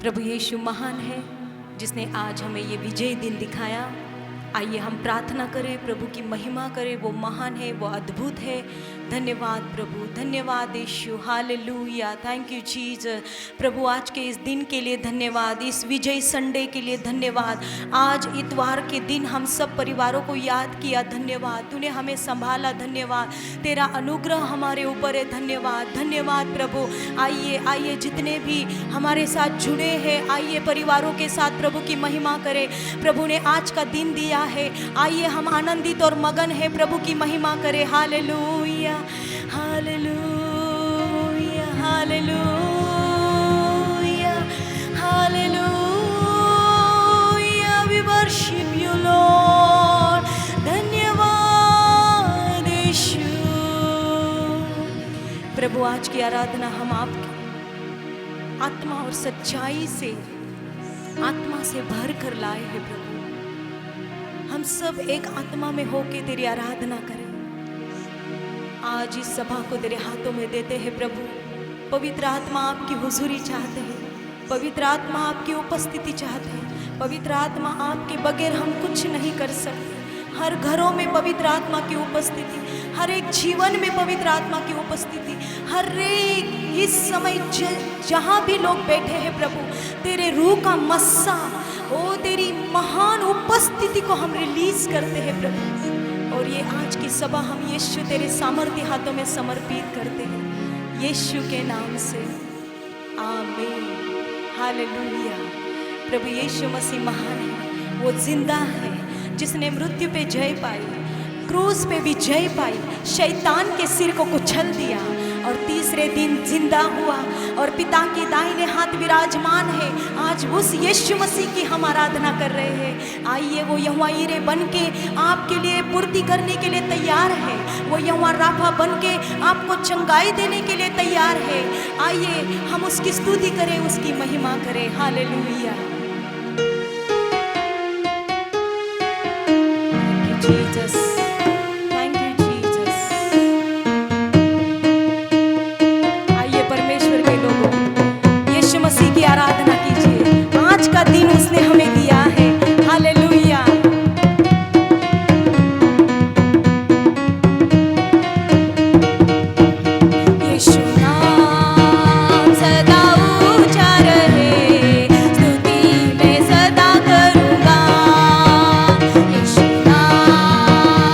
प्रभु यीशु महान है जिसने आज हमें ये विजय दिन दिखाया। आइए हम प्रार्थना करें, प्रभु की महिमा करें। वो महान है, वो अद्भुत है। धन्यवाद प्रभु, धन्यवाद यीशु, हालेलुया, थैंक यू जीसस। प्रभु आज के इस दिन के लिए धन्यवाद, इस विजय संडे के लिए धन्यवाद। आज इतवार के दिन हम सब परिवारों को याद किया, धन्यवाद। तूने हमें संभाला, धन्यवाद। तेरा अनुग्रह हमारे ऊपर है, धन्यवाद, धन्यवाद प्रभु। आइए आइए जितने भी हमारे साथ जुड़े हैं, आइए परिवारों के साथ प्रभु की महिमा करें। प्रभु ने आज का दिन दिया है, आइए हम आनंदित और मगन है, प्रभु की महिमा करें। Hallelujah, hallelujah, hallelujah, hallelujah, we worship you Lord. धन्यवाद यीशु। प्रभु आज की आराधना हम आपकी आत्मा और सच्चाई से, आत्मा से भर कर लाए हैं प्रभु। हम सब एक आत्मा में होके तेरी आराधना करें। आज इस सभा को तेरे हाथों में देते हैं प्रभु। पवित्र आत्मा आपकी हुजूरी चाहते हैं, पवित्र आत्मा आपकी उपस्थिति चाहते हैं। पवित्र आत्मा आपके बगैर हम कुछ नहीं कर सकते। हर घरों में पवित्र आत्मा की उपस्थिति, हर एक जीवन में पवित्र आत्मा की उपस्थिति, हर एक इस समय जहाँ भी लोग बैठे हैं प्रभु, तेरे रूह का मस्सा, ओ तेरी महान उपस्थिति को हम रिलीज करते हैं प्रभु। और ये आज की सभा हम यीशु तेरे सामर्थ्य हाथों में समर्पित करते हैं, यीशु के नाम से, आमीन, हालेलुया। प्रभु यीशु मसीह महान है, वो जिंदा है, जिसने मृत्यु पे जय पाई, क्रूस पे भी जय पाई, शैतान के सिर को कुचल दिया और तीसरे दिन जिंदा हुआ और पिता के दाहिने हाथ विराजमान है। आज उस यीशु मसीह की हम आराधना कर रहे हैं। आइए वो यहोवा यीरे बन के आपके लिए पूर्ति करने के लिए तैयार है। वो यहोवा राफा बन के आपको चंगाई देने के लिए तैयार है। आइए हम उसकी स्तुति करें, उसकी महिमा करें। Hallelujah, Jesus, thank you Jesus. आइए परमेश्वर के लोगों, यीशु मसीह की आराधना कीजिए। आज का दिन उसने हमें दिया है। हालेलुया, यीशु नाम सदा ऊंचा रहे, स्तुति मैं सदा करूंगा। यीशु नाम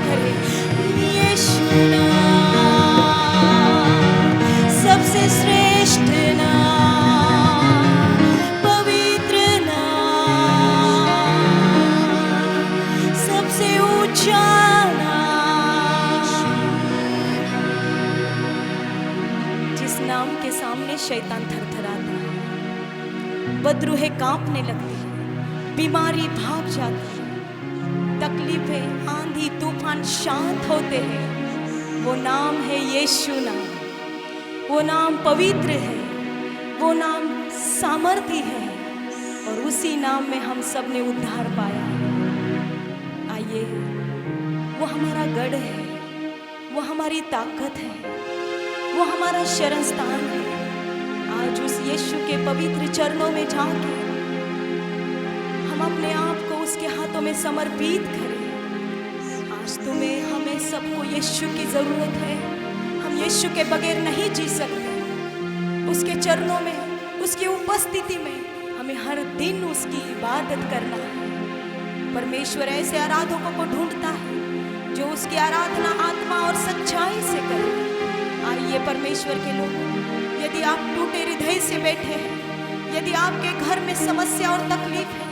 करें। यीशु नाम सबसे श्रेष्ठ नाम, पवित्र नाम, सबसे ऊंचा नाम, जिस नाम के सामने शैतान थरथराता है, बदरूहें कांपने लगती है, बीमारी भाग जाती है, तकलीफें, आंधी तूफान शांत होते हैं। वो नाम है यीशु नाम। वो नाम पवित्र है, वो नाम सामर्थी है, और उसी नाम में हम सब ने उद्धार पाया। आइए, वो हमारा गढ़ है, वो हमारी ताकत है, वो हमारा शरण स्थान है। आज उस यीशु के पवित्र चरणों में जाके हम अपने आप को उसके हाथों में समर्पित करें। आज तुम्हें हमें सबको यीशु की जरूरत है। हम यीशु के बगैर नहीं जी सकते। उसके चरणों में, उसकी उपस्थिति में हमें हर दिन उसकी इबादत करना है। परमेश्वर ऐसे आराधकों को ढूंढता है जो उसकी आराधना आत्मा और सच्चाई से करे। आइए परमेश्वर के लोग, यदि आप टूटे हृदय से बैठे हैं, यदि आपके घर में समस्या और तकलीफ है,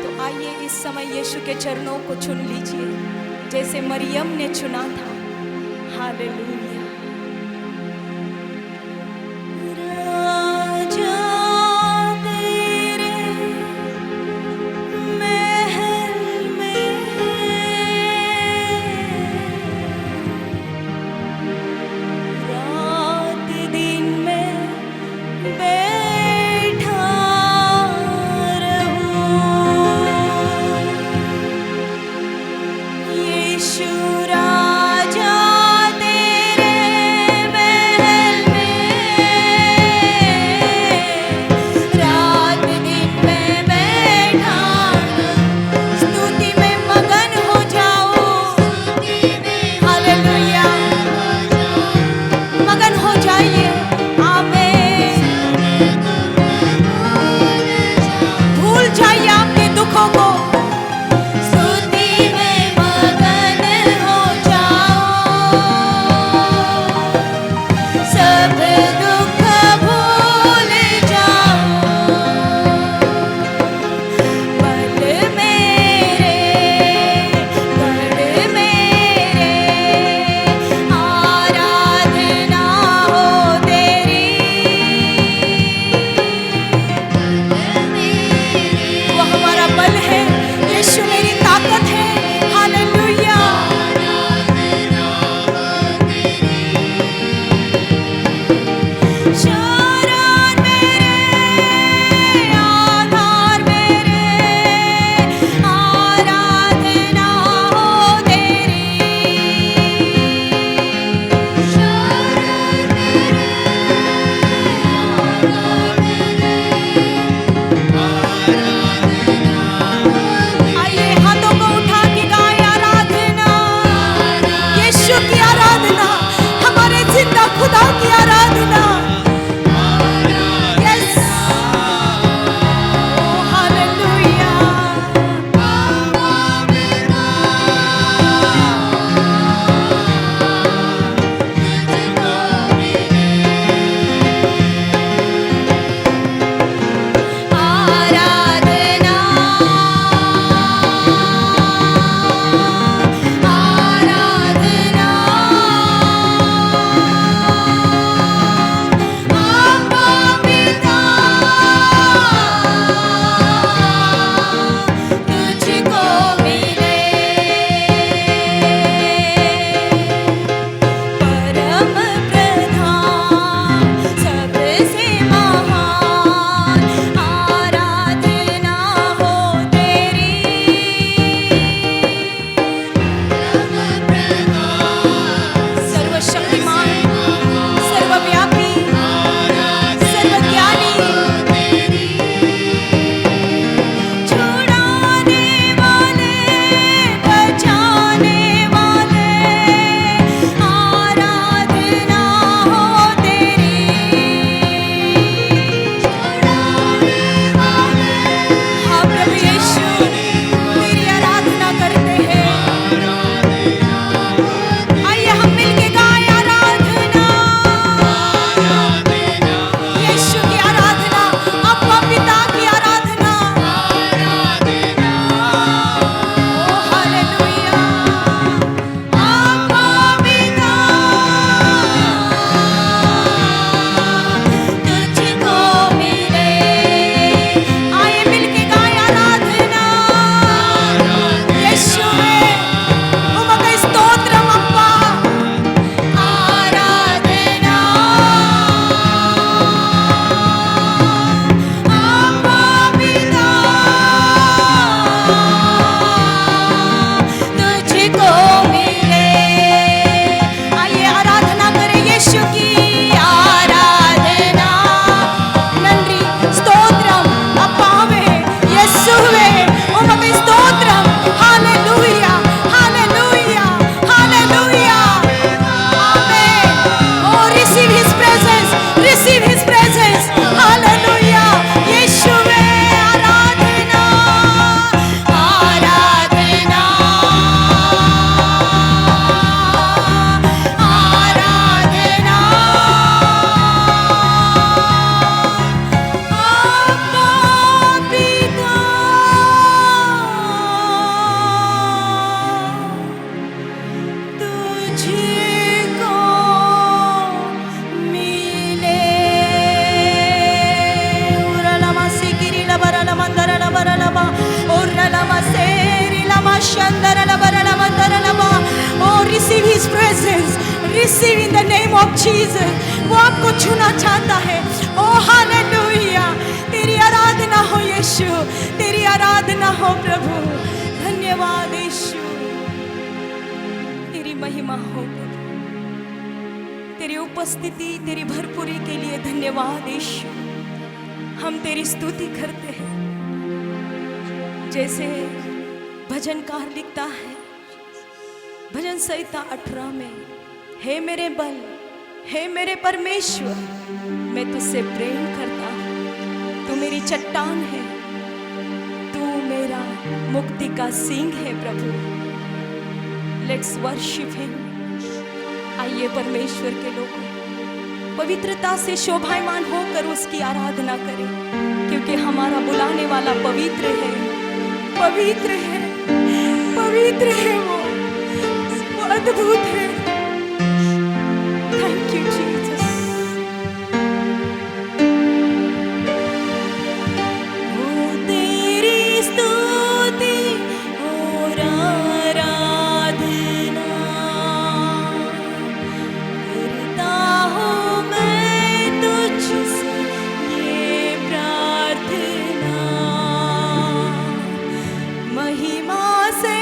तो आइए इस समय यीशु के चरणों को चुन लीजिए, जैसे मरियम ने चुना था। हालेलुया। राजा तेरे महल में, रात दिन में बैठा रहूं। यीशु राजा तेरे receive in the name of Jesus. वो आपको छूना चाहता है। ओ हालेलुया, तेरी आराधना हो यीशु, तेरी आराधना हो प्रभु। धन्यवाद यीशु, तेरी महिमा हो प्रभु। तेरी उपस्थिति, तेरी भरपूरी के लिए धन्यवाद यीशु। हम तेरी स्तुति करते हैं। जैसे भजनकार लिखता है भजन संहिता 18 में, हे मेरे बल, हे मेरे परमेश्वर, मैं तुझसे प्रेम करता हूँ। तू मेरी चट्टान है, तू मेरा मुक्ति का सींग है प्रभु। Let's worship him. आइए परमेश्वर के लोगों, पवित्रता से शोभायमान होकर उसकी आराधना करें, क्योंकि हमारा बुलाने वाला पवित्र है, पवित्र है, पवित्र है। वो अद्भुत है। Thank you Jesus. ओ तेरी स्तुति और आराधना करता हूँ मैं तुझसे ये प्रार्थना, महिमा से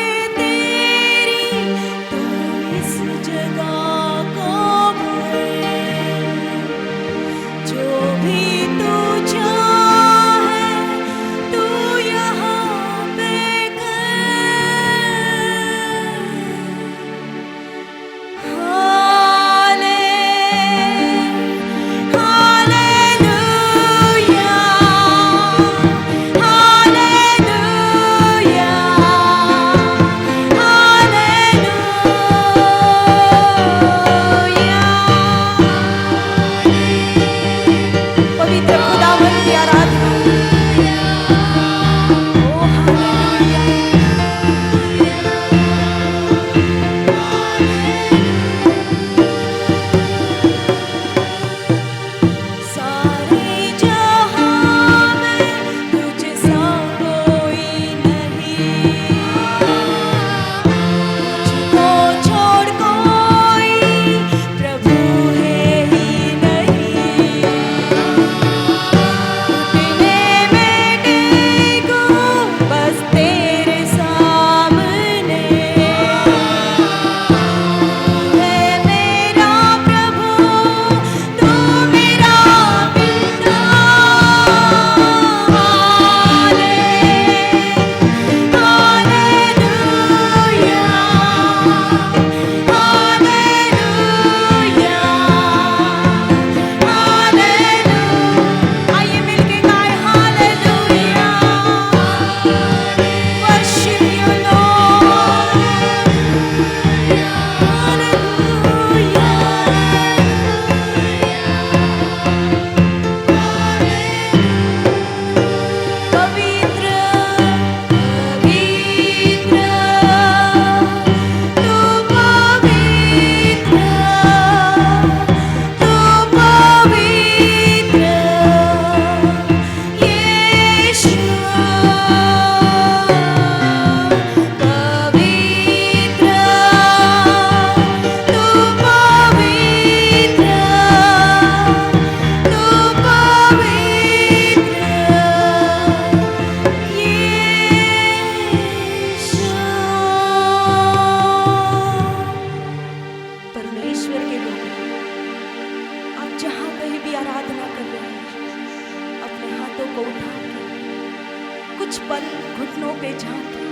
कुछ पल घुटनों पे झांके,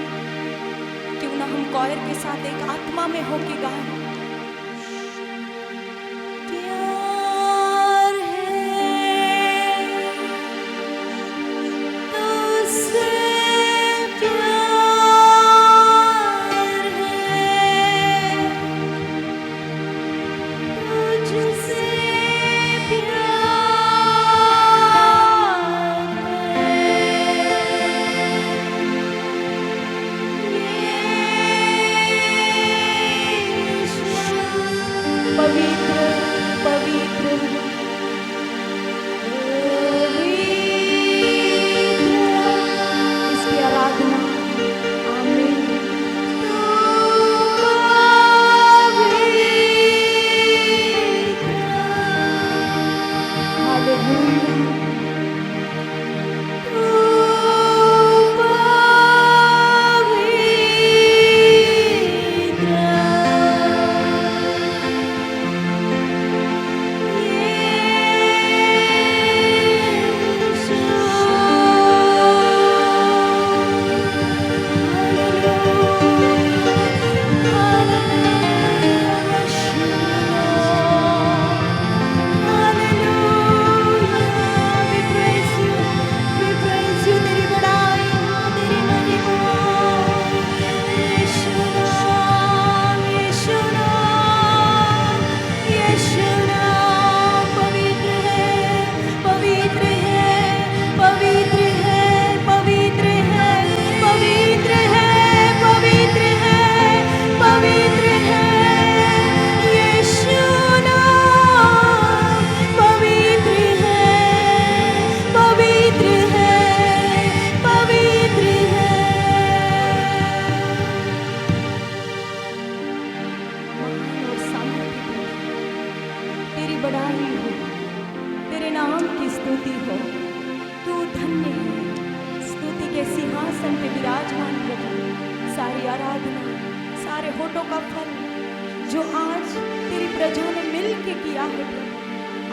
क्यों ना हम कॉयर के साथ एक आत्मा में होके गाएं। प्यार है तुझसे, प्यार है तुझसे, प्यार है सारी आराधना, सारे होठों का फल जो आज तेरी प्रजा ने मिल के किया है प्रभु,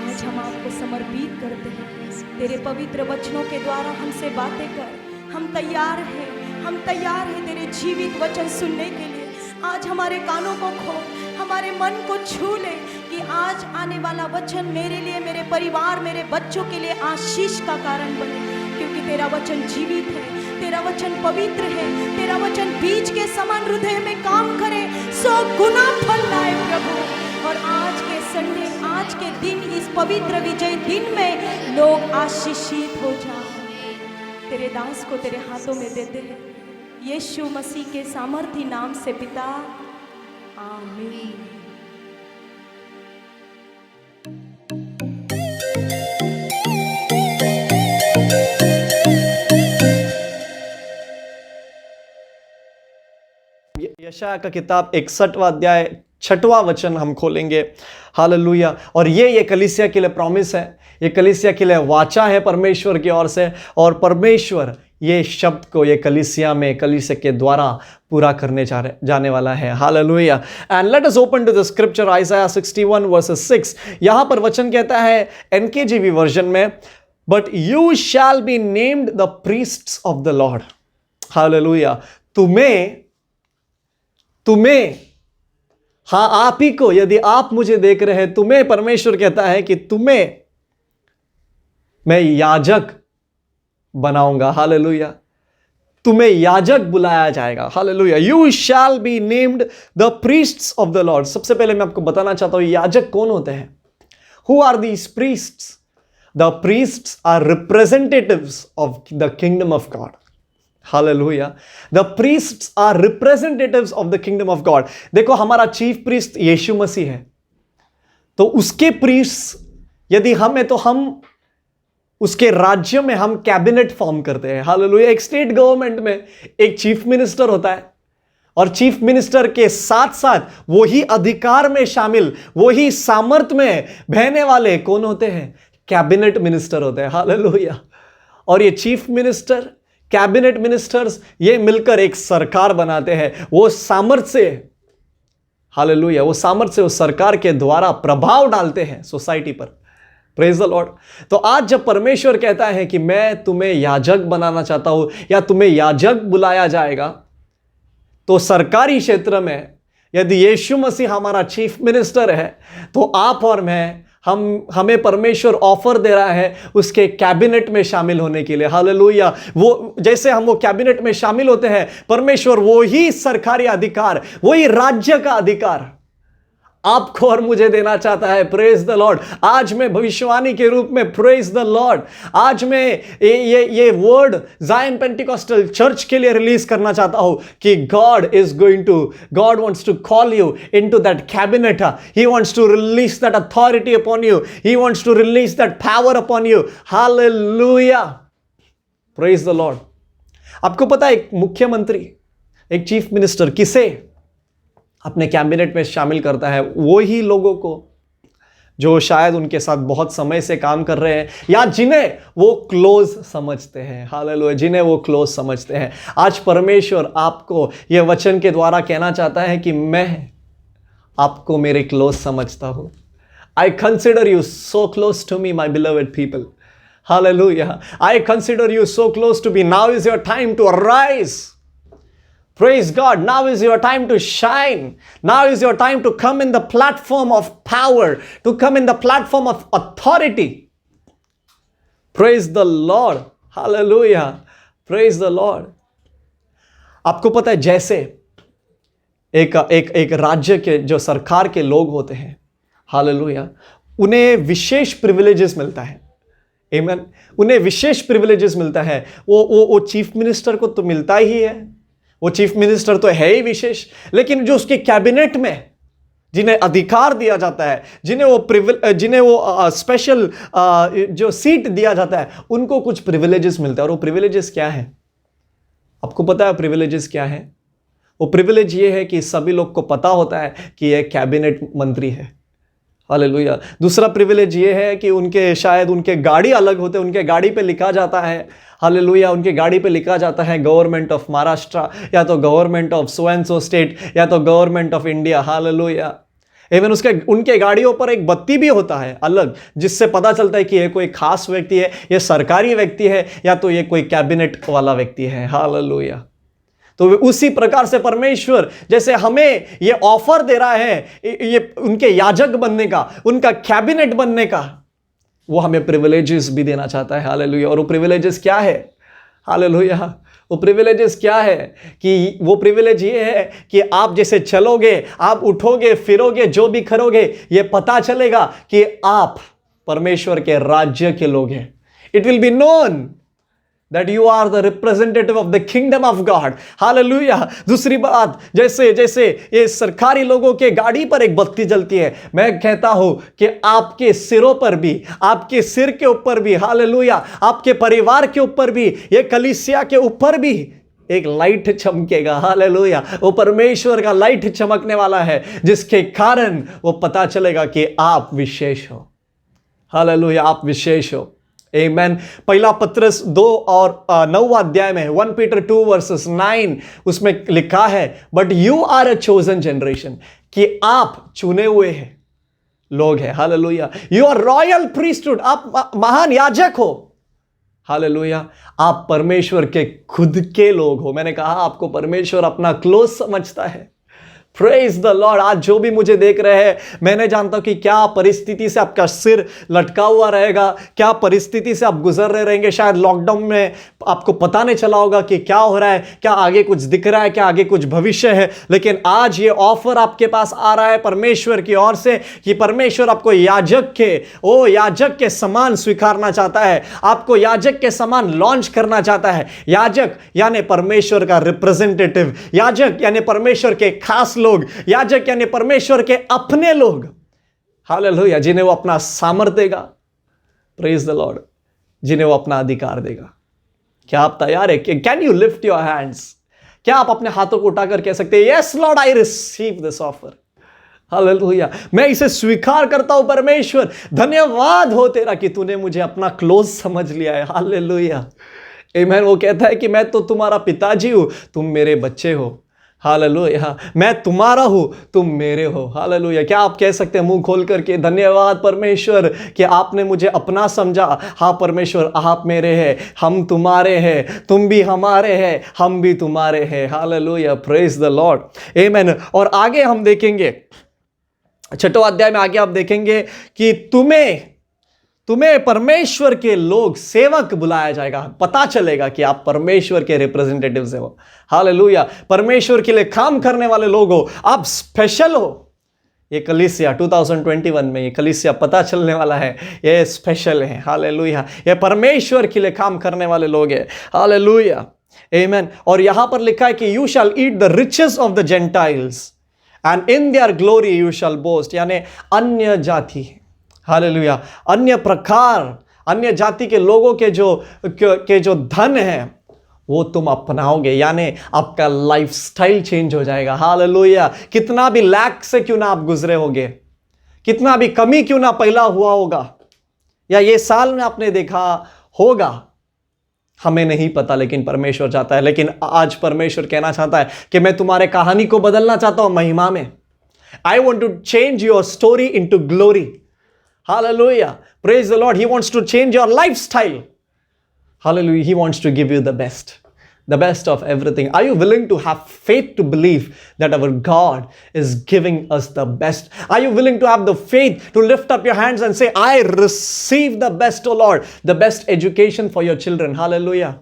आज हम आपको समर्पित करते हैं। तेरे पवित्र वचनों के द्वारा हमसे बातें कर, हम तैयार हैं तेरे जीवित वचन सुनने के लिए। आज हमारे कानों को खोल, हमारे मन को छू ले कि आज आने वाला वचन मेरे लिए, मेरे परिवार, मेरे बच्चों के लिए आशीष का कारण बने, क्योंकि तेरा वचन जीवित है, तेरा वचन पवित्र है, तेरा वचन बीज के समान हृदय में काम करे, 100 गुना फल लाए प्रभु। और आज के संडे, आज के दिन, इस पवित्र विजय दिन में लोग आशीषित हो जाए। तेरे दास को तेरे हाथों में देते हैं, यीशु मसीह के सामर्थी नाम से पिता, आमीन। यशायाह का किताब 61वां अध्याय 6वां वचन हम खोलेंगे। हालेलुया। और ये कलीसिया के लिए प्रॉमिस है, ये कलीसिया के लिए वाचा है परमेश्वर की ओर से, और परमेश्वर ये शब्द को ये कलीसिया में, कलीसिया के द्वारा पूरा करने जाने वाला है। Hallelujah. And let us open to the scripture Isaiah 61 verses 6। यहां पर वचन कहता है NKJV वर्जन में, but you shall be named the priests of the Lord. Hallelujah. तुम्हें, हाँ आप ही को, यदि आप मुझे देख रहे हैं, तुम्हें परमेश्वर कहता है कि तुम्हें मैं याजक बनाऊंगा। हालेलुया। तुम्हें याजक बुलाया जाएगा। Hallelujah. You shall be named the priests of the Lord. सबसे पहले मैं आपको बताना चाहता हूं याजक कौन होते हैं। Who are these priests? The priests are representatives of the kingdom of God. Hallelujah. The priests are representatives of the kingdom of God. देखो हमारा चीफ प्रीस्ट यीशु मसीह है, तो उसके प्रीस्ट यदि हम है तो हम उसके राज्य में हम कैबिनेट फॉर्म करते हैं। हालेलुया। एक स्टेट गवर्नमेंट में एक चीफ मिनिस्टर होता है, और चीफ मिनिस्टर के साथ साथ वही अधिकार में शामिल, वही सामर्थ में बहने वाले कौन होते हैं? कैबिनेट मिनिस्टर होते हैं। हालेलुया। और ये चीफ मिनिस्टर, कैबिनेट मिनिस्टर्स, ये मिलकर एक सरकार बनाते हैं। वो सामर्थ्य से, हालेलुया, वो सामर्थ्य से उस सरकार के द्वारा प्रभाव डालते हैं सोसाइटी पर। Praise the Lord. तो आज जब परमेश्वर कहता है कि मैं तुम्हें याजक बनाना चाहता हूं, या तुम्हें याजक बुलाया जाएगा, तो सरकारी क्षेत्र में यदि यीशु मसीह हमारा चीफ मिनिस्टर है, तो आप और मैं, हमें परमेश्वर ऑफर दे रहा है उसके कैबिनेट में शामिल होने के लिए। हालेलुया। वो जैसे हम वो कैबिनेट में शामिल होते हैं, परमेश्वर वही सरकारी अधिकार, वही राज्य का अधिकार आपको और मुझे देना चाहता है। Praise the Lord. आज मैं भविष्यवाणी के रूप में, प्रेज द लॉर्ड, आज मैं ये वर्ड ज़ायन पेंटिकॉस्टल चर्च के लिए रिलीज करना चाहता हूं कि God wants to call you into that cabinet. He wants to release that authority upon you. He wants to release that power upon you. Hallelujah. Praise the Lord. आपको पता है एक मुख्यमंत्री, एक चीफ मिनिस्टर किसे अपने कैबिनेट में शामिल करता है? वो ही लोगों को जो शायद उनके साथ बहुत समय से काम कर रहे हैं, या जिन्हें वो क्लोज समझते हैं। हालेलुया। जिन्हें वो क्लोज समझते हैं। आज परमेश्वर आपको यह वचन के द्वारा कहना चाहता है कि मैं आपको मेरे क्लोज समझता हूं। I consider you so close to me, my beloved people. Hallelujah. I consider you so close to me. Now is your time to arise. Praise God. Now is your time to shine. Now is your time to come in the platform of power, to come in the platform of authority. Praise the Lord. Hallelujah. Praise the Lord. आपको पता है जैसे एक राज्य के जो सरकार के लोग होते हैं, हालेलुया, उन्हें विशेष प्रिविलेजेस मिलता है। आमीन। उन्हें विशेष प्रिविलेजेस मिलता है। वो चीफ मिनिस्टर को तो मिलता ही है, वो चीफ मिनिस्टर तो है ही विशेष, लेकिन जो उसके कैबिनेट में जिन्हें अधिकार दिया जाता है, जिन्हें वो स्पेशल जो सीट दिया जाता है, उनको कुछ प्रिविलेजेस मिलता है। और वो प्रिविलेजेस क्या है? आपको पता है प्रिविलेजेस क्या है? वो प्रिविलेज ये है कि सभी लोग को पता होता है कि ये कैबिनेट मंत्री है। हालेलुया। दूसरा प्रिविलेज ये है कि शायद उनके गाड़ी अलग होते, उनके गाड़ी पे लिखा जाता है, हालेलुया, उनके गाड़ी पे लिखा जाता है गवर्नमेंट ऑफ महाराष्ट्र, या तो government of so and so state, या तो government of India. Hallelujah. Even उनके गाड़ियों पर एक बत्ती भी होता है अलग, जिससे पता चलता है कि ये कोई खास व्यक्ति है, ये सरकारी व्यक्ति है, या तो ये कोई कैबिनेट वाला व्यक्ति है। हालेलुया। तो उसी प्रकार से परमेश्वर जैसे हमें ये ऑफर दे रहा है, ये उनके याजक बनने का, उनका कैबिनेट बनने का, वो हमें प्रिविलेजेस भी देना चाहता है। हालेलुया। और वो प्रिविलेजेस क्या है? हालेलुया। वो प्रिविलेजेस क्या है? कि वो प्रिविलेज ये है कि आप जैसे चलोगे, आप उठोगे, फिरोगे, जो भी करोगे, ये पता चलेगा कि आप परमेश्वर के राज्य के लोग हैं। It will be known that you are the representative of the kingdom of God. Hallelujah. दूसरी बात, जैसे ये सरकारी लोगों के गाड़ी पर एक बत्ती जलती है, मैं कहता हूं कि आपके सिरों पर भी, आपके सिर के ऊपर भी, हालेलुया, आपके परिवार के ऊपर भी, ये कलीसिया के ऊपर भी एक लाइट चमकेगा। हालेलुया। वो परमेश्वर का लाइट चमकने वाला है, जिसके कारण वो पता चलेगा कि आप विशेष हो। हालेलुया। आप विशेष हो। Amen. पहला पत्रस 2 और 9 अध्याय में 1 Peter 2 verses 9 उसमें लिखा है, but you are a chosen generation, कि आप चुने हुए हैं लोग हैं। Hallelujah. You are royal priesthood, आप महान याजक हो। हालेलुया। आप परमेश्वर के खुद के लोग हो। मैंने कहा आपको परमेश्वर अपना क्लोज समझता है। Praise the Lord. आज जो भी मुझे देख रहे हैं, मैंने जानता हूं कि क्या परिस्थिति से आपका सिर लटका हुआ रहेगा, क्या परिस्थिति से आप गुजर रहे रहेंगे। शायद लॉकडाउन में आपको पता नहीं चला होगा कि क्या हो रहा है, क्या आगे कुछ दिख रहा है, क्या आगे कुछ भविष्य है। लेकिन आज ये ऑफर आपके पास आ रहा है परमेश्वर की ओर से कि परमेश्वर आपको याजक के समान स्वीकारना चाहता है, आपको याजक के समान लॉन्च करना चाहता है। याजक यानी परमेश्वर का रिप्रेजेंटेटिव, याजक यानी परमेश्वर के खास लोग, याजक यानी परमेश्वर के अपने लोग। हालेलुया। जिन्हें वो अपना सामर्थ देगा, प्रेज द लॉर्ड, जिन्हें वो अपना अधिकार देगा। क्या आप तैयार है? Can you lift your hands? क्या आप अपने हाथों को उठाकर कह सकते हैं, yes Lord, I receive this offer. Hallelujah. मैं इसे स्वीकार करता हूं परमेश्वर, धन्यवाद हो तेरा कि तूने मुझे अपना क्लोज समझ लिया है। हालेलुया। आमीन। वो कहता है कि मैं तो तुम्हारा पिताजी हूं, तुम मेरे बच्चे हो। हालेलुया। मैं तुम्हारा हूं, तुम मेरे हो। हालेलुया। क्या आप कह सकते हैं मुंह खोल करके, धन्यवाद परमेश्वर कि आपने मुझे अपना समझा। हाँ परमेश्वर, आप मेरे हैं, हम तुम्हारे हैं, तुम भी हमारे हैं, हम भी तुम्हारे हैं। हालेलुया। Praise the Lord. आमीन। और आगे हम देखेंगे, 6वां अध्याय में आगे आप देखेंगे कि तुम्हें परमेश्वर के लोग, सेवक बुलाया जाएगा। पता चलेगा कि आप परमेश्वर के रिप्रेजेंटेटिव्स हो। हालेलुया। परमेश्वर के लिए काम करने वाले लोग हो, आप स्पेशल हो। ये कलीसिया 2021 में ये कलीसिया पता चलने वाला है, ये स्पेशल है। हालेलुया। ये परमेश्वर के लिए काम करने वाले लोग हैं। हालेलुया। आमीन। और यहां पर लिखा है कि you shall eat the riches of the Gentiles and in their glory you shall boast, यानी अन्य जाति, हालेलुया, अन्य प्रकार, अन्य जाति के लोगों के जो धन है वो तुम अपनाओगे, यानी आपका लाइफस्टाइल चेंज हो जाएगा। हालेलुया। कितना भी लैक से क्यों ना आप गुजरे होगे, कितना भी कमी क्यों ना पहला हुआ होगा, या ये साल में आपने देखा होगा, हमें नहीं पता, लेकिन परमेश्वर चाहता है। लेकिन आज परमेश्वर कहना चाहता है कि मैं तुम्हारे कहानी को बदलना चाहता हूं महिमा में। I want to change your story into glory. Hallelujah. Praise the Lord. He wants to change your lifestyle. Hallelujah. He wants to give you the best of everything. Are you willing to have faith to believe that our God is giving us the best? Are you willing to have the faith to lift up your hands and say, I receive the best, O Lord, the best education for your children. Hallelujah.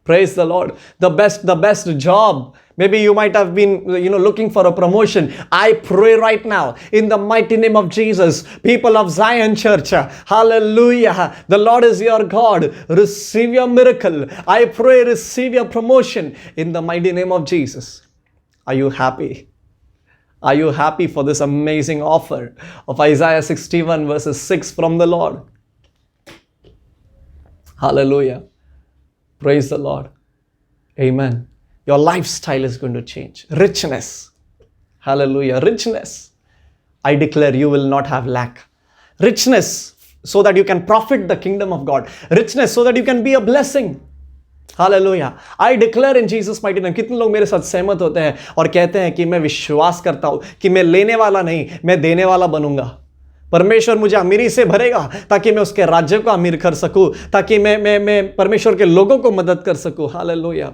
Praise the Lord. The best job. Maybe you might have been, looking for a promotion. I pray right now in the mighty name of Jesus, people of Zion Church, hallelujah. The Lord is your God. Receive your miracle. I pray, receive your promotion in the mighty name of Jesus. Are you happy? Are you happy for this amazing offer of Isaiah 61 verses 6 from the Lord? Hallelujah. Praise the Lord. Amen. Your lifestyle is going to change. Richness. Hallelujah. Richness. I declare you will not have lack. Richness so that you can profit the kingdom of God. Richness so that you can be a blessing. Hallelujah. I declare in Jesus mighty name. कितने लोग मेरे साथ सहमत होते हैं और कहते हैं कि मैं विश्वास करता हूं कि मैं लेने वाला नहीं, मैं देने वाला बनूंगा। परमेश्वर मुझे अमीरी से भरेगा ताकि मैं उसके राज्य को अमीर कर सकूं, ताकि मैं परमेश्वर के लोगों को मदद कर सकूं। हालेलुया।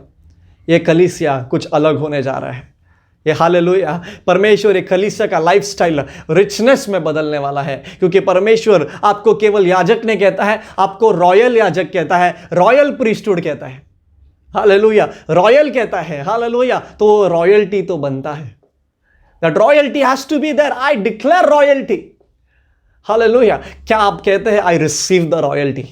ये कलीसिया कुछ अलग होने जा रहा है। ये हालेलुया, परमेश्वर एक कलीसिया का लाइफस्टाइल रिचनेस में बदलने वाला है, क्योंकि परमेश्वर आपको केवल याजक नहीं कहता है, आपको रॉयल याजक कहता है, रॉयल प्रीस्टहुड कहता है। हालेलुया, रॉयल कहता है। हालेलुया, तो रॉयल्टी तो बनता है। That royalty has to be there. I declare royalty. Hallelujah. क्या आप कहते हैं I receive the royalty?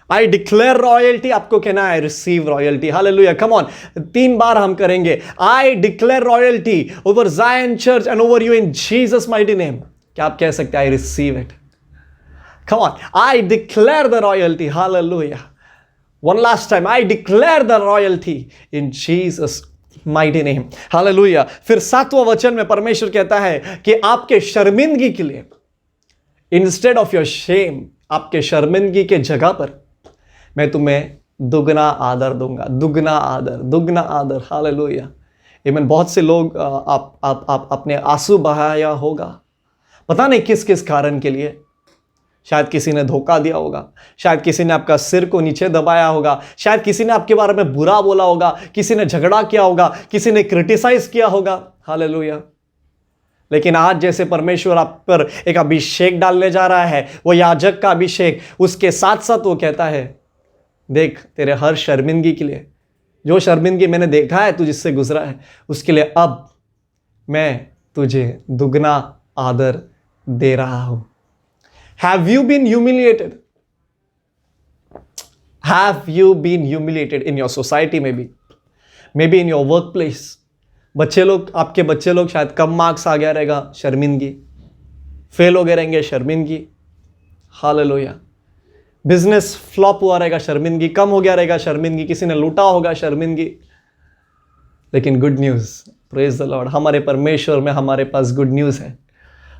I declare royalty. आपको कहना है I receive royalty. Hallelujah, come on, 3 बार हम करेंगे। I declare royalty over Zion church and over you in Jesus mighty name. क्या आप कह सकते हैं I receive it? Come on, I declare the royalty. Hallelujah. One last time, I declare the royalty in Jesus mighty name. Hallelujah. फिर 7वां वचन में परमेश्वर कहता है कि आपके शर्मिंदगी के लिए, इंस्टेड ऑफ योर शेम, आपके शर्मिंदगी के जगह पर मैं तुम्हें दुगना आदर दूंगा। दुगना आदर, दुगना आदर। हालेलुया। आमीन। बहुत से लोग आप अपने आंसू बहाया होगा, पता नहीं किस किस कारण के लिए। शायद किसी ने धोखा दिया होगा, शायद किसी ने आपका सिर को नीचे दबाया होगा, शायद किसी ने आपके बारे में बुरा बोला होगा, किसी ने झगड़ा किया होगा, किसी ने क्रिटिसाइज किया होगा। हालेलुया। लेकिन आज जैसे परमेश्वर आप पर एक अभिषेक डालने जा रहा है, वो याजक का अभिषेक, उसके साथ साथ वो कहता है देख, तेरे हर शर्मिंदगी के लिए, जो शर्मिंदगी मैंने देखा है तू जिससे गुजरा है, उसके लिए अब मैं तुझे दुगना आदर दे रहा हूं। Have you been humiliated? Have you been humiliated in your society maybe in your workplace? बच्चे लोग, आपके बच्चे लोग शायद कम मार्क्स आ गया रहेगा, शर्मिंदगी। फेल हो गए रहेंगे, शर्मिंदगी। हालेलुया। बिजनेस फ्लॉप हुआ रहेगा, शर्मिंदगी। कम हो गया रहेगा, शर्मिंदगी। किसी ने लूटा होगा, शर्मिंदगी। लेकिन good news, praise the Lord, हमारे परमेश्वर में हमारे पास गुड न्यूज़ है।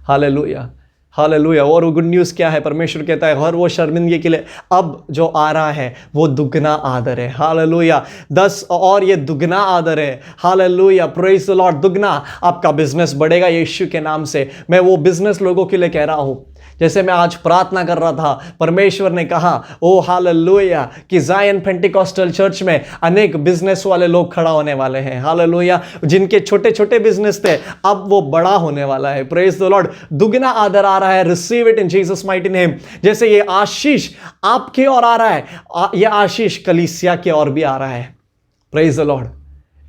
Hallelujah, hallelujah. और वो गुड न्यूज़ क्या है? परमेश्वर कहता है हर वो शर्मिंदगी के लिए अब जो आ रहा है वो दुगना आदर है। हालेलुया। 10 और ये दुगना आदर है। Hallelujah, praise the Lord. दुगना आपका बिजनेस बढ़ेगा यीशु के नाम से। मैं वो बिजनेस लोगों के लिए कह रहा हूँ। जैसे मैं आज प्रार्थना कर रहा था, परमेश्वर ने कहा ओ हालेलुया कि ज़ायन पेंटिकॉस्टल चर्च में अनेक बिजनेस वाले लोग खड़ा होने वाले हैं। हालेलुया। जिनके छोटे छोटे बिजनेस थे अब वो बड़ा होने वाला है। Praise the Lord. दुगना आदर आ रहा है। Receive it in Jesus mighty name. जैसे ये आशीष आपके और आ रहा है, ये आशीष कलीसिया के और भी आ रहा है। Praise the Lord.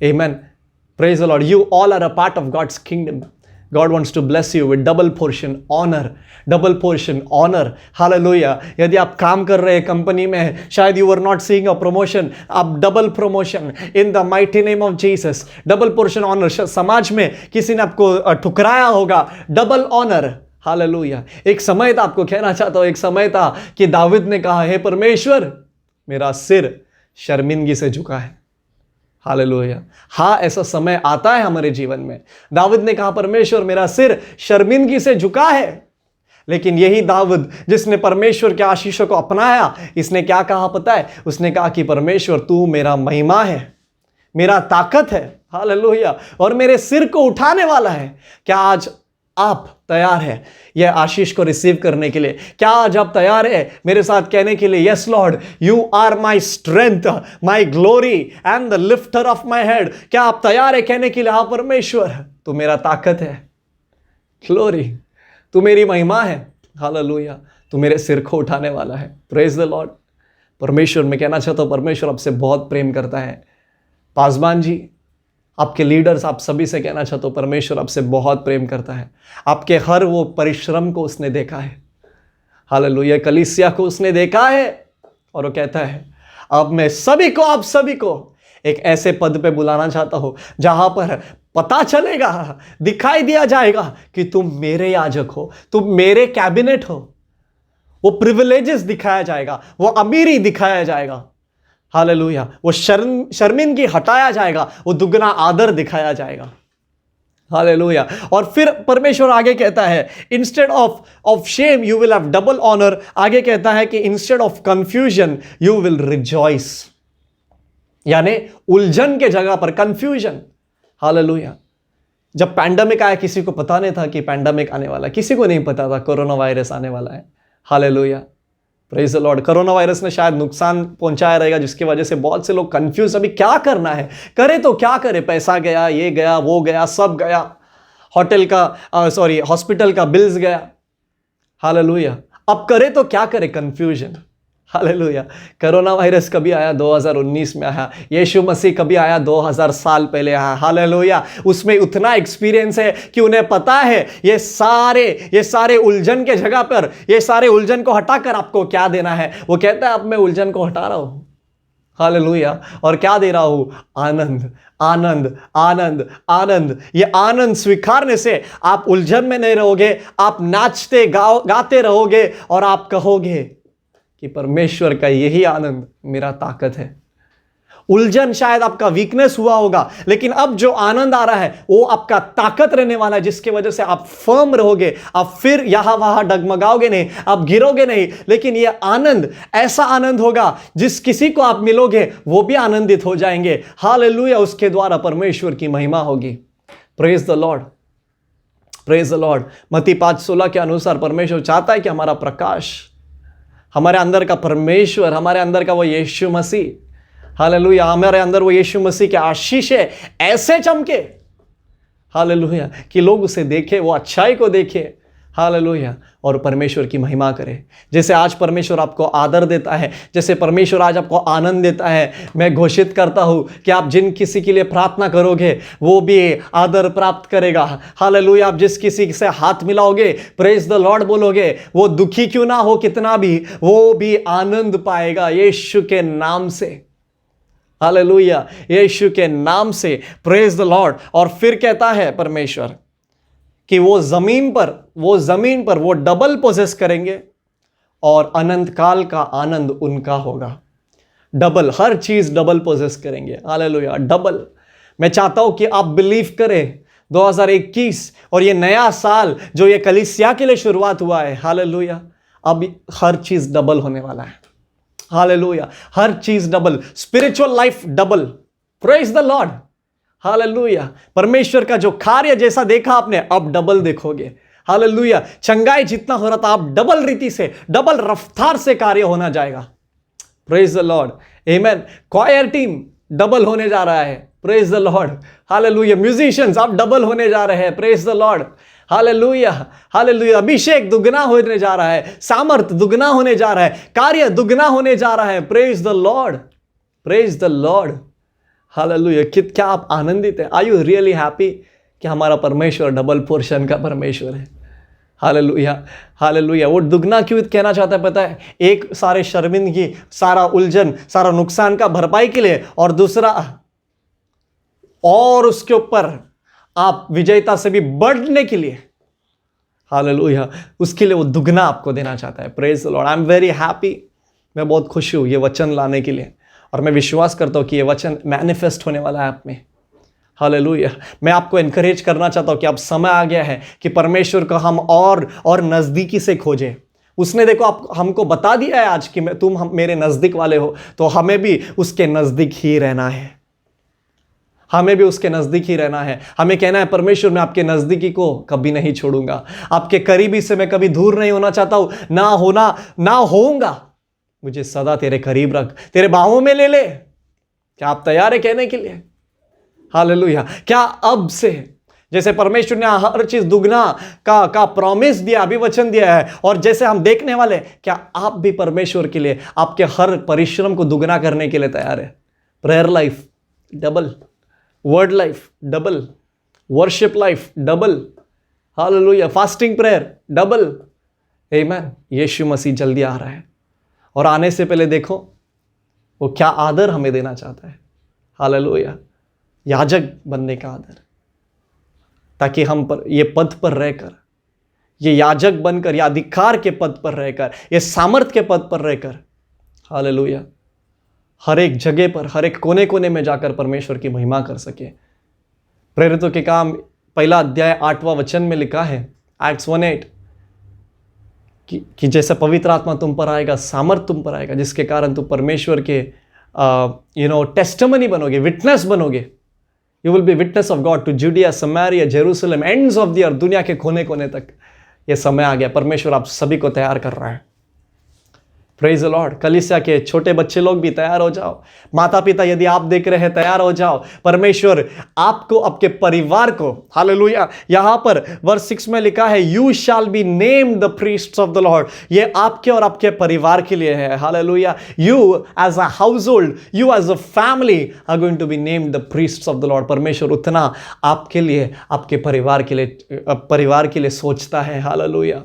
Amen. Praise the Lord. You all are a part of God's kingdom. God wants to bless you with double portion honor. Double portion honor. Hallelujah. यदि आप काम कर रहे हैं कंपनी में, शायद you were not seeing a promotion, अब double promotion in the mighty name of Jesus. Double portion honor. समाज में किसी ने आपको ठुकराया होगा, double honor. Hallelujah. एक समय था, आपको कहना चाहता हूँ, एक समय था कि दाऊद ने कहा हे परमेश्वर, मेरा सिर शर्मिंदगी से झुका है। हालेलुया। हाँ, ऐसा समय आता है हमारे जीवन में। दाऊद ने कहा परमेश्वर, मेरा सिर शर्मिंदगी से झुका है। लेकिन यही दाऊद जिसने परमेश्वर के आशीषों को अपनाया, इसने क्या कहा पता है? उसने कहा कि परमेश्वर तू मेरा महिमा है, मेरा ताकत है। हालेलुया। और मेरे सिर को उठाने वाला है। क्या आज आप तैयार है यह आशीष को रिसीव करने के लिए? क्या आज आप तैयार है मेरे साथ कहने के लिए yes Lord, you are my strength, my glory and the lifter of my head? क्या आप तैयार है कहने के लिए हाँ परमेश्वर तू मेरा ताकत है, ग्लोरी, तू मेरी महिमा है। हालेलुया। तू मेरे सिर को उठाने वाला है। Praise the Lord. परमेश्वर, मैं कहना चाहता हूँ परमेश्वर आपसे बहुत प्रेम करता है। पासवान जी, आपके लीडर्स, आप सभी से कहना चाहता हूँ परमेश्वर आपसे बहुत प्रेम करता है। आपके हर वो परिश्रम को उसने देखा है। हालेलुया। कलीसिया को उसने देखा है और वो कहता है अब मैं सभी को, आप सभी को एक ऐसे पद पे बुलाना चाहता हूँ जहां पर पता चलेगा, दिखाई दिया जाएगा कि तुम मेरे याजक हो, तुम मेरे कैबिनेट हो। वो प्रिविलेजेस दिखाया जाएगा, वो अमीरी दिखाया जाएगा। हालेलुया। वो शर्मिंदगी हटाया जाएगा, वो दुगना आदर दिखाया जाएगा। हालेलुया। और फिर परमेश्वर आगे कहता है, instead of shame you will have double honour. आगे कहता है कि instead of confusion you will rejoice, यानी उलझन के जगह पर कंफ्यूजन। हालेलुया। जब पैंडेमिक आया, किसी को पता नहीं था कि पैंडेमिक आने वाला है, किसी को नहीं पता था कोरोना वायरस आने वाला है। Hallelujah, praise the Lord. Corona virus ने शायद नुकसान पहुंचाया रहेगा, जिसकी वजह से बहुत से लोग कंफ्यूज, अभी क्या करना है, करे तो क्या करे, पैसा गया, ये गया, वो गया, सब गया, होटल का हॉस्पिटल का बिल्स गया। हालेलुया, अब करे तो क्या करे, कंफ्यूजन। हालेलुया। कोरोना वायरस कभी आया, 2019 में आया। यीशु मसीह कभी आया, 2000 साल पहले आया। हालेलुया। उसमें उतना एक्सपीरियंस है कि उन्हें पता है ये सारे उलझन के जगह पर, ये सारे उलझन को हटाकर आपको क्या देना है। वो कहता है अब मैं उलझन को हटा रहा हूं। हालेलुया। और क्या दे रहा हूं, आनंद, आनंद, आनंद, आनंद। ये आनंद स्वीकारने से आप उलझन में नहीं रहोगे, आप नाचते गाते रहोगे और आप कहोगे कि परमेश्वर का यही आनंद मेरा ताकत है। उलझन शायद आपका वीकनेस हुआ होगा, लेकिन अब जो आनंद आ रहा है वो आपका ताकत रहने वाला है, जिसकी वजह से आप फर्म रहोगे। आप फिर यहां वहां डगमगाओगे नहीं, आप गिरोगे नहीं, लेकिन यह आनंद ऐसा आनंद होगा जिस किसी को आप मिलोगे वो भी आनंदित हो जाएंगे। हालेलुया। उसके द्वारा परमेश्वर की महिमा होगी। Praise the Lord, praise the Lord. मत्ती 5:16 के अनुसार परमेश्वर चाहता है कि हमारा प्रकाश, हमारे अंदर का परमेश्वर, हमारे अंदर का वो यीशु मसीह, हालेलुया, हमारे अंदर वो यीशु मसीह की आशीष है, ऐसे चमके, हालेलुया, कि लोग उसे देखें, वो अच्छाई को देखें, हालेलुया, और परमेश्वर की महिमा करे। जैसे आज परमेश्वर आपको आदर देता है, जैसे परमेश्वर आज आपको आनंद देता है, मैं घोषित करता हूं कि आप जिन किसी के लिए प्रार्थना करोगे वो भी आदर प्राप्त करेगा। हालेलुया। आप जिस किसी से हाथ मिलाओगे, प्रेज द लॉर्ड बोलोगे, वो दुखी क्यों ना हो कितना भी, वो भी आनंद पाएगा यीशु के नाम से। हालेलुया, यीशु के नाम से, प्रेज द लॉर्ड। और फिर कहता है परमेश्वर कि वो जमीन पर वो डबल पोजेस करेंगे और अनंत काल का आनंद उनका होगा। डबल, हर चीज डबल पोजेस करेंगे। Hallelujah, double. मैं चाहता हूं कि आप बिलीव करें 2021 और ये नया साल जो ये कलीसिया के लिए शुरुआत हुआ है, हालेलुया, अब हर चीज डबल होने वाला है। हालेलुया, हर चीज double, spiritual life double. Praise the Lord. Hallelujah. परमेश्वर का जो कार्य जैसा देखा आपने, अब डबल देखोगे। हालेलुया। चंगाई जितना हो रहा था, अब डबल रीति से, डबल रफ्तार से कार्य होना जाएगा। Praise the Lord, amen. Choir team double होने जा रहा है। Praise the Lord, hallelujah. Musicians अब डबल होने जा रहे हैं। Praise the Lord, hallelujah, hallelujah. Abhishek दुगना होने जा रहा है, सामर्थ दुगना होने जा रहा है, कार्य दुगना होने जा रहा है। Praise the Lord, praise the Lord, hallelujah. क्या आप आनंदित हैं? आर यू रियली हैप्पी कि हमारा परमेश्वर डबल पोर्शन का परमेश्वर है? Hallelujah, hallelujah. वो दुगना क्यों कहना चाहता है पता है? एक, सारे शर्मिंदगी, सारा उलझन, सारा नुकसान का भरपाई के लिए, और दूसरा, और उसके ऊपर आप विजेता से भी बढ़ने के लिए। हालेलुया, उसके लिए वो दुगना आपको देना चाहता है। Praise the Lord. I am very happy. मैं बहुत खुश हूं ये वचन लाने के लिए, और मैं विश्वास करता हूं कि ये वचन मैनिफेस्ट होने वाला है आप में। हालेलुया। मैं आपको एनकरेज करना चाहता हूं कि अब समय आ गया है कि परमेश्वर को हम और नजदीकी से खोजें। उसने देखो आप हमको बता दिया है आज कि तुम मेरे नजदीक वाले हो, तो हमें भी उसके नजदीक ही रहना है। हमें भी उसके नजदीक ही रहना है। हमें कहना है परमेश्वर मैं आपके नजदीकी को कभी नहीं छोड़ूंगा, आपके करीबी से मैं कभी दूर नहीं होना चाहता हूं, ना होऊंगा। मुझे सदा तेरे करीब रख, तेरे बाहों में ले ले। क्या आप तैयार है कहने के लिए? हालेलुया। क्या अब से, जैसे परमेश्वर ने हर चीज दुगना का प्रॉमिस दिया, अभिवचन दिया है, और जैसे हम देखने वाले, क्या आप भी परमेश्वर के लिए आपके हर परिश्रम को दुगना करने के लिए तैयार है? Prayer life double, word life double, worship life double, hallelujah, fasting prayer double. आमीन। यीशु मसीह जल्दी आ रहा है, और आने से पहले देखो वो क्या आदर हमें देना चाहता है। हालेलुया, याजक बनने का आदर, ताकि हम पर ये पद पर रहकर, ये याजक बनकर, या अधिकार के पद पर रहकर, ये सामर्थ के पद पर रहकर, हालेलुया, हर एक जगह पर, हर एक कोने कोने में जाकर परमेश्वर की महिमा कर सके। प्रेरितों के काम पहला अध्याय 8वां वचन में लिखा है, एक्ट्स 1:8, कि जैसे पवित्र आत्मा तुम पर आएगा, सामर्थ तुम पर आएगा, जिसके कारण तुम परमेश्वर के टेस्टिमनी बनोगे, विटनेस बनोगे। You will be witness of God to Judea, Samaria, Jerusalem, ends of the earth, दुनिया के कोने कोने तक। ये समय आ गया, परमेश्वर आप सभी को तैयार कर रहा है। Praise the Lord. कलीसिया के छोटे बच्चे लोग भी तैयार हो जाओ, माता पिता यदि आप देख रहे हैं तैयार हो जाओ। परमेश्वर आपको, आपके परिवार को, हालेलुया, यहां पर वर्स 6 में लिखा है, you shall be named the priests of the Lord. ये आपके और आपके परिवार के लिए है, hallelujah. You as a household, you as a family are going to be named the priests of the Lord. परमेश्वर उतना आपके लिए, आपके परिवार के लिए सोचता है, हालेलुया,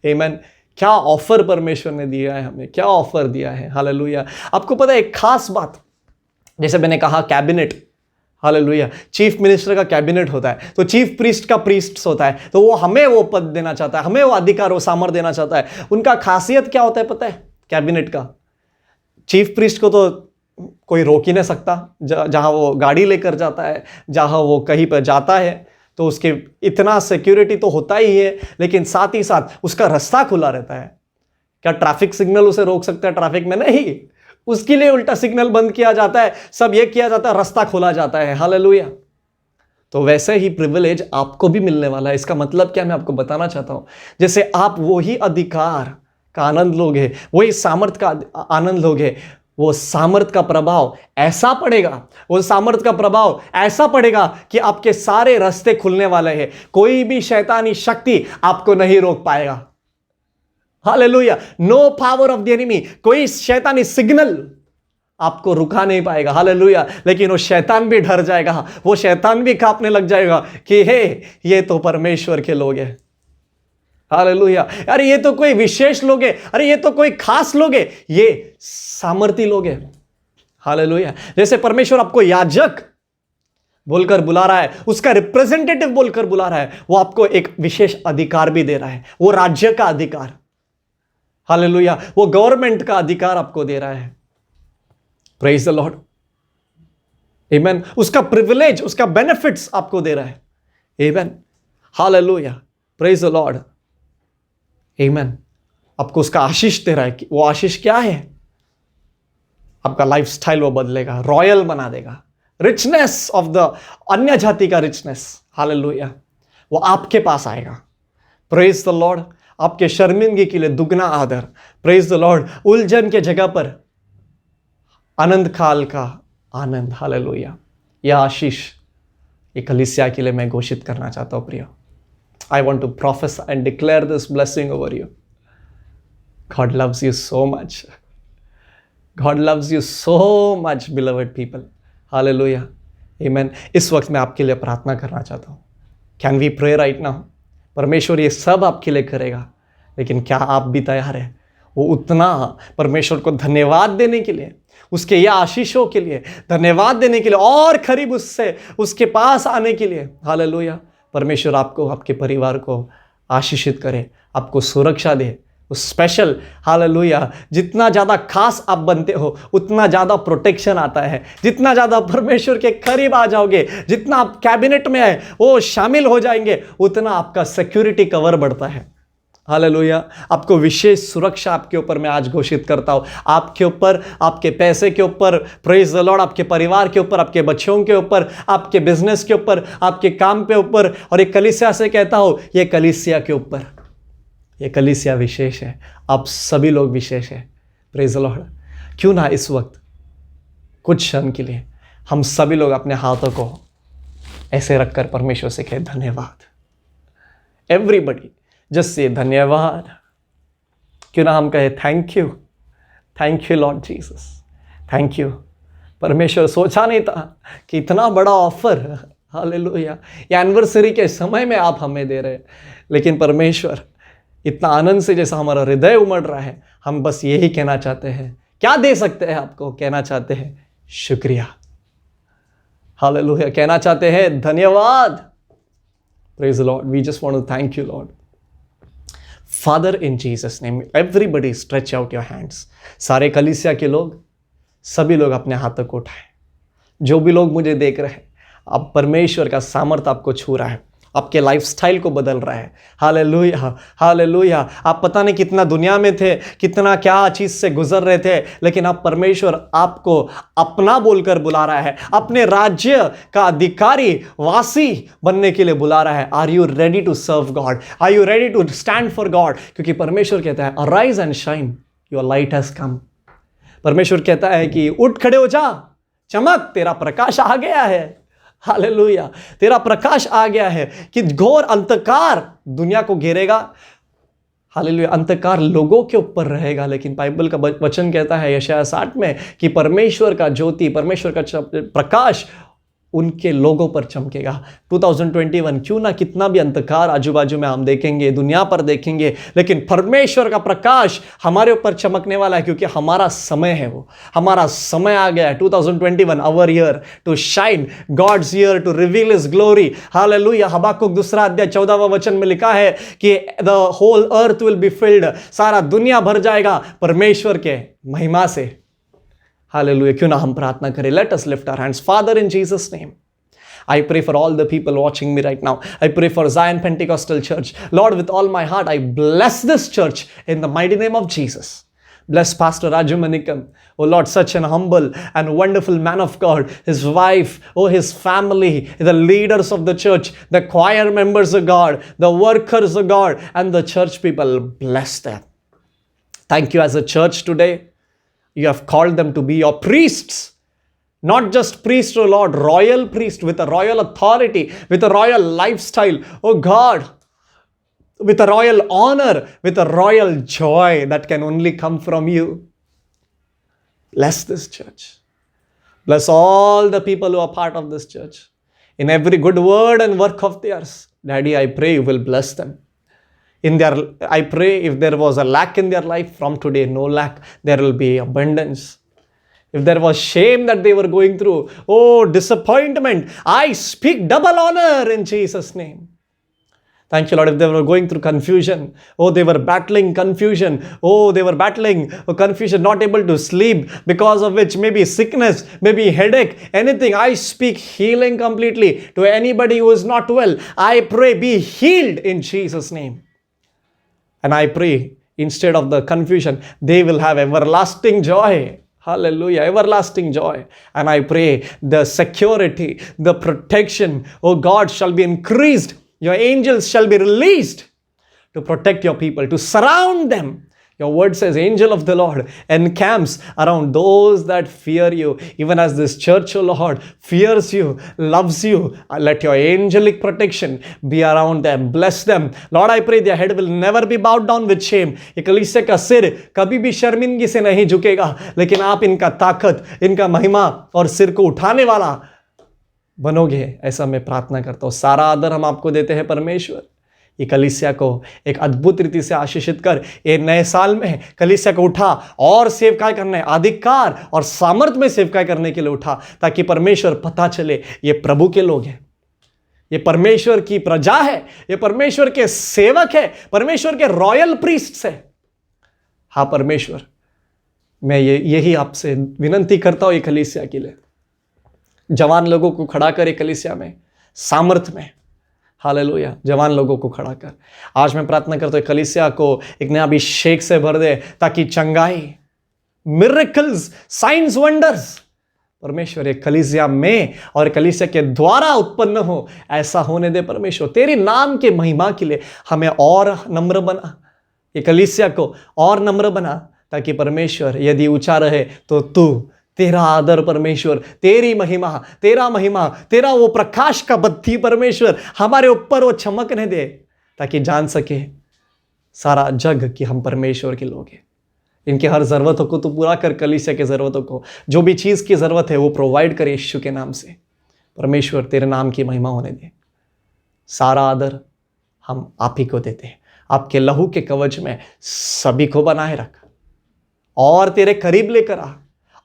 आमीन। क्या ऑफर परमेश्वर ने दिया है हमें, क्या ऑफर दिया है, हालेलुया। आपको पता है एक खास बात, जैसे मैंने कहा कैबिनेट, हालेलुया, चीफ मिनिस्टर का कैबिनेट होता है, तो चीफ प्रीस्ट का प्रीस्ट होता है, तो वो हमें वो पद देना चाहता है, हमें वो अधिकार, वो सामर्थ देना चाहता है। उनका खासियत क्या होता है पता है कैबिनेट का? चीफ प्रीस्ट को तो कोई रोक ही नहीं सकता, जहां वो गाड़ी लेकर जाता है, जहां वो कहीं पर जाता है, तो उसके इतना सिक्योरिटी तो होता ही है, लेकिन साथ ही साथ उसका रास्ता खुला रहता है। क्या ट्रैफिक सिग्नल उसे रोक सकता है ट्रैफिक में? नहीं, उसके लिए उल्टा सिग्नल बंद किया जाता है, सब ये किया जाता है, रास्ता खोला जाता है, हालेलुया। तो वैसे ही प्रिविलेज आपको भी मिलने वाला है। इसका मतलब क्या, मैं आपको बताना चाहता हूं, जैसे आप वही अधिकार का आनंद लोगे, वही सामर्थ का आनंद लोगे, वो सामर्थ का प्रभाव ऐसा पड़ेगा, वो सामर्थ का प्रभाव ऐसा पड़ेगा कि आपके सारे रास्ते खुलने वाले हैं। कोई भी शैतानी शक्ति आपको नहीं रोक पाएगा, hallelujah. No power of the enemy, कोई शैतानी सिग्नल आपको रुका नहीं पाएगा, हालेलुया। लेकिन वो शैतान भी डर जाएगा, वो शैतान भी कांपने लग जाएगा कि हे, ये तो परमेश्वर के लोग हैं, हालेलुया। अरे ये तो कोई विशेष लोग हैं, अरे ये तो कोई खास लोग हैं, ये सामर्थी लोग हैं, हालेलुया। जैसे परमेश्वर आपको याजक बोलकर बुला रहा है, उसका रिप्रेजेंटेटिव बोलकर बुला रहा है, वो आपको एक विशेष अधिकार भी दे रहा है, वो राज्य का अधिकार, हालेलुया, वो गवर्नमेंट का अधिकार आपको दे रहा है। प्रेज द लॉर्ड, आमेन। उसका प्रिविलेज, उसका बेनिफिट्स आपको दे रहा है, आमेन, हालेलुया, प्रेज द लॉर्ड, आमेन। आपको उसका आशीष दे रहा है। कि वो आशीष क्या है? आपका लाइफस्टाइल वो बदलेगा, रॉयल बना देगा, रिचनेस ऑफ द अन्य जाति का रिचनेस, हालेलुया, वो आपके पास आएगा। Praise the Lord. आपके शर्मिंदगी के लिए दुगना आदर, प्रेज द लॉर्ड। उलझन के जगह पर आनंद काल का आनंद, हालेलुया। यह आशीष ये कलीसिया के लिए मैं घोषित करना चाहता हूं प्रिय। I want to prophesy and declare this blessing over you. God loves you so much. God loves you so much, beloved people. Hallelujah. Amen. इस वक्त मैं आपके लिए प्रार्थना करना चाहता हूँ। Can we pray right now? परमेश्वर ये सब आपके लिए करेगा, लेकिन क्या आप भी तैयार हैं? वो उतना परमेश्वर को धन्यवाद देने के लिए, उसके ये आशीषों के लिए धन्यवाद देने के लिए, और करीब उससे, उसके पास आने के लिए, हालेलुया। परमेश्वर आपको, आपके परिवार को आशीषित करे, आपको सुरक्षा दे, उस स्पेशल, हालेलुया। जितना ज़्यादा खास आप बनते हो, उतना ज़्यादा प्रोटेक्शन आता है। जितना ज़्यादा परमेश्वर के करीब आ जाओगे, जितना आप कैबिनेट में है वो शामिल हो जाएंगे, उतना आपका सिक्योरिटी कवर बढ़ता है, हालेलुया। आपको विशेष सुरक्षा आपके ऊपर मैं आज घोषित करता हूं, आपके ऊपर, आपके पैसे के ऊपर, प्रेज द लॉर्ड, आपके परिवार के ऊपर, आपके बच्चों के ऊपर, आपके बिजनेस के ऊपर, आपके काम पे ऊपर, और एक कलीसिया से कहता हूं, ये कलीसिया के ऊपर, ये कलीसिया विशेष है, आप सभी लोग विशेष है, प्रेज द लॉर्ड। क्यों ना इस वक्त कुछ क्षण के लिए हम सभी लोग अपने हाथों को ऐसे रखकर परमेश्वर से कहें धन्यवाद। एवरीबडी जस्ट से धन्यवाद। क्यों ना हम कहे thank you Lord Jesus, thank you. परमेश्वर सोचा नहीं था कि इतना बड़ा ऑफर, हालेलुया, ये एनिवर्सरी के समय में आप हमें दे रहे, लेकिन परमेश्वर इतना आनंद से जैसा हमारा हृदय उमड़ रहा है, हम बस यही कहना चाहते हैं। क्या दे सकते हैं आपको? कहना चाहते हैं शुक्रिया, हालेलुया, कहना चाहते हैं धन्यवाद। Praise the Lord, we just want to thank you Lord. Father, in Jesus' name, everybody stretch out your hands. सारे कलीसिया के लोग, सभी लोग अपने हाथों को उठाएं। जो भी लोग मुझे देख रहे हैं, अब परमेश्वर का सामर्थ आपको छू रहा है, आपके लाइफस्टाइल को बदल रहा है। Hallelujah, hallelujah. आप पता नहीं कितना दुनिया में थे, कितना क्या चीज से गुजर रहे थे, लेकिन अब परमेश्वर आपको अपना बोलकर बुला रहा है, अपने राज्य का अधिकारी वासी बनने के लिए बुला रहा है। Are you ready to serve God? Are you ready to stand for God? क्योंकि परमेश्वर कहता है arise and shine, your light has come. परमेश्वर कहता है कि उठ खड़े हो जा, चमक, तेरा प्रकाश आ गया है। हालेलुया, तेरा प्रकाश आ गया है कि घोर अंधकार दुनिया को घेरेगा। हालेलुया, अंधकार लोगों के ऊपर रहेगा, लेकिन बाइबल का वचन कहता है यशायाह 60 में कि परमेश्वर का ज्योति, परमेश्वर का प्रकाश उनके लोगों पर चमकेगा। 2021 क्यों ना कितना भी अंधकार आजू बाजू में हम देखेंगे, दुनिया पर देखेंगे, लेकिन परमेश्वर का प्रकाश हमारे ऊपर चमकने वाला है, क्योंकि हमारा समय है, वो हमारा समय आ गया है। 2021 our year to shine, God's year to reveal his glory. Hallelujah. Habakkuk 2 अध्याय 14वां वचन में लिखा है कि the whole earth will be filled, सारा दुनिया भर जाएगा परमेश्वर के महिमा से। हालेलुया। क्यों ना हम प्रार्थना करें? Let us lift our hands. Father, in Jesus name, I pray for all the people watching me right now. I pray for Zion Pentecostal Church. Lord, with all my heart, I bless this church in the mighty name of Jesus. Bless Pastor Raju Manikam. Oh Lord, such an humble and wonderful man of God. His wife, oh his family, the leaders of the church, the choir members of God, the workers of God, and the church people. Bless them. Thank you as a church today. You have called them to be your priests. Not just priest, oh Lord, royal priest with a royal authority, with a royal lifestyle, oh God, with a royal honor, with a royal joy that can only come from you. Bless this church. Bless all the people who are part of this church. In every good word and work of theirs, Daddy, I pray you will bless them. I pray if there was a lack in their life, from today, no lack. There will be abundance. If there was shame that they were going through, oh, disappointment, I speak double honor in Jesus' name. Thank you, Lord. If they were going through confusion, oh, they were battling confusion. Oh, they were battling confusion, not able to sleep, because of which maybe sickness, maybe headache, anything. I speak healing completely to anybody who is not well. I pray, be healed in Jesus' name. And I pray, instead of the confusion, they will have everlasting joy. Hallelujah, everlasting joy. And I pray the security, the protection, oh God, shall be increased. Your angels shall be released to protect your people, to surround them. Your word says, angel of the Lord encamps around those that fear you. Even as this church, oh Lord, fears you, loves you, let your angelic protection be around them. Bless them. Lord, I pray their head will never be bowed down with shame. कलीसिया का सिर कभी भी शर्मिंदगी से नहीं झुकेगा, लेकिन आप इनका ताकत, इनका महिमा और सिर को उठाने वाला बनोगे, ऐसा मैं प्रार्थना करता हूँ। सारा आदर हम आपको देते हैं परमेश्वर। ये कलीसिया को एक अद्भुत रीति से आशीषित कर, ये नए साल में कलीसिया को उठा और सेवकाई करने, अधिकार और सामर्थ में सेवकाई करने के लिए उठा, ताकि परमेश्वर पता चले ये प्रभु के लोग हैं, ये परमेश्वर की प्रजा है, ये परमेश्वर के सेवक है, परमेश्वर के रॉयल प्रीस्ट्स है। हाँ परमेश्वर, मैं यही आपसे विनंती करता हूँ ये कलीसिया के लिए। जवान लोगों को खड़ा कर एक कलीसिया में, सामर्थ में। हालेलुया, जवान लोगों को खड़ा कर। आज मैं प्रार्थना करता हूँ कलीसिया को एक नया अभिषेक से भर दे, ताकि चंगाई, मिरेकल्स, साइंस, वंडर्स परमेश्वर एक कलीसिया में और कलीसिया के द्वारा उत्पन्न हो, ऐसा होने दे परमेश्वर। तेरे नाम के महिमा के लिए हमें और नम्र बना, ये कलीसिया को और नम्र बना, ताकि परमेश्वर यदि ऊंचा रहे तो तू, तेरा आदर परमेश्वर, तेरी महिमा, तेरा वो प्रकाश का बत्ती परमेश्वर हमारे ऊपर वो चमकने दे, ताकि जान सके सारा जग कि हम परमेश्वर के लोग हैं। इनके हर ज़रूरतों को तो पूरा कर, कलीसिया के ज़रूरतों को, जो भी चीज़ की ज़रूरत है वो प्रोवाइड कर यीशु के नाम से। परमेश्वर तेरे नाम की महिमा होने दे। सारा आदर हम आप ही को देते हैं। आपके लहू के कवच में सभी को बनाए रख और तेरे करीब लेकर आ,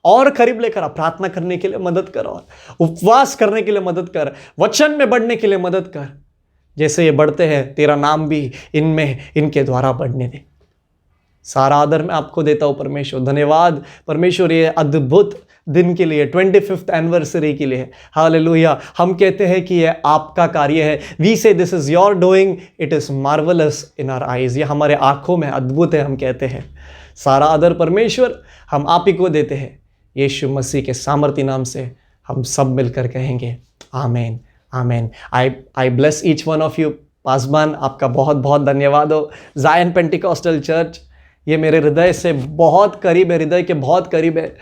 और करीब लेकर आ। प्रार्थना करने के लिए मदद कर, और उपवास करने के लिए मदद कर, वचन में बढ़ने के लिए मदद कर। जैसे ये बढ़ते हैं, तेरा नाम भी इनमें, इनके द्वारा बढ़ने दे। सारा आदर मैं आपको देता हूँ परमेश्वर। धन्यवाद परमेश्वर, ये अद्भुत दिन के लिए, 25th एनिवर्सरी के लिए। हालेलुया। हम कहते हैं कि यह आपका कार्य है। We say this is your doing, it is marvellous in our eyes. ये हमारे आंखों में अद्भुत है, हम कहते हैं। सारा आदर परमेश्वर हम आप ही को देते हैं। यीशु मसीह के सामर्थी नाम से हम सब मिलकर कहेंगे आमीन, आमीन। आई bless each one of you. Paswan, आपका बहुत बहुत धन्यवाद हो। ज़ायन पेंटिकॉस्टल चर्च ये मेरे हृदय से बहुत करीब है, हृदय के बहुत करीब है।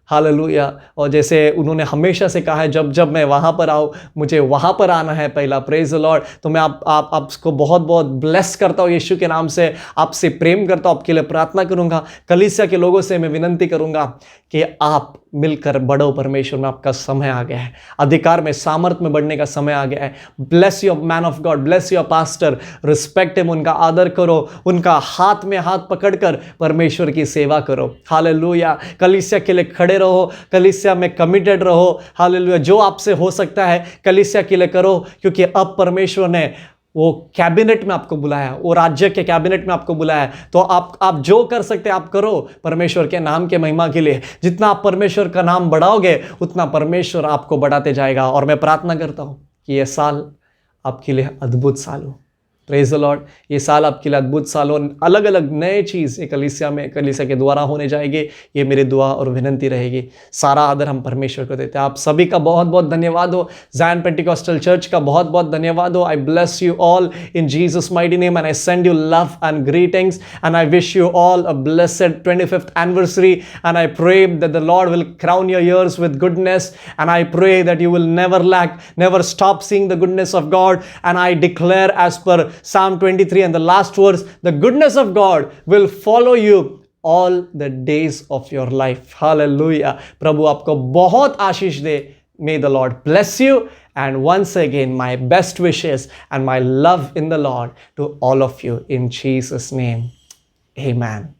हालेलुया। और जैसे उन्होंने हमेशा से कहा है, जब जब मैं वहाँ पर आऊँ मुझे वहाँ पर आना है पहला। Praise the Lord. तो मैं आपको बहुत बहुत ब्लेस करता हूँ यीशु के नाम से। आपसे प्रेम करता हूँ, आपके लिए प्रार्थना करूँगा। कलीसिया के लोगों से मैं विनंती करूँगा कि आप मिलकर बढ़ो परमेश्वर में। आपका समय आ गया है, अधिकार में सामर्थ में बढ़ने का समय आ गया है। Bless your man of God, bless your pastor, respect him, उनका आदर करो, उनका हाथ में हाथ पकड़कर परमेश्वर की सेवा करो। हालेलुया। कलीसिया के लिए खड़े रहो, कलीसिया में कमिटेड रहो। हालेलुया। जो आपसे हो सकता है कलीसिया के लिए करो, क्योंकि अब परमेश्वर ने वो कैबिनेट में आपको बुलाया, वो राज्य के कैबिनेट में आपको बुलाया। तो आप जो कर सकते हैं आप करो परमेश्वर के नाम के महिमा के लिए। जितना आप परमेश्वर का नाम बढ़ाओगे उतना परमेश्वर आपको बढ़ाते जाएगा। और मैं प्रार्थना करता हूँ कि यह साल आपके लिए अद्भुत साल हो। Praise the Lord. ये साल आपके लिए अद्भुत साल हो। अलग अलग नए चीज़ कलीसिया में, कलीसिया के द्वारा होने जाएंगे। ये मेरी दुआ और विनंती रहेगी। सारा आदर हम परमेश्वर को देते हैं। आप सभी का बहुत बहुत धन्यवाद हो। ज़ायन पेंटिकॉस्टल चर्च का बहुत बहुत धन्यवाद हो। आई bless you all in Jesus mighty name and I send you love and greetings and I wish you all a blessed 25th anniversary, and I pray that the Lord will crown your years with goodness, and I pray that you will never lack, never stop seeing the goodness of God. And I declare as per Psalm 23 and the last verse, the goodness of God will follow you all the days of your life. Hallelujah. प्रभु आपको बहुत आशीष दे. May the Lord bless you. And once again, my best wishes and my love in the Lord to all of you in Jesus' name. Amen.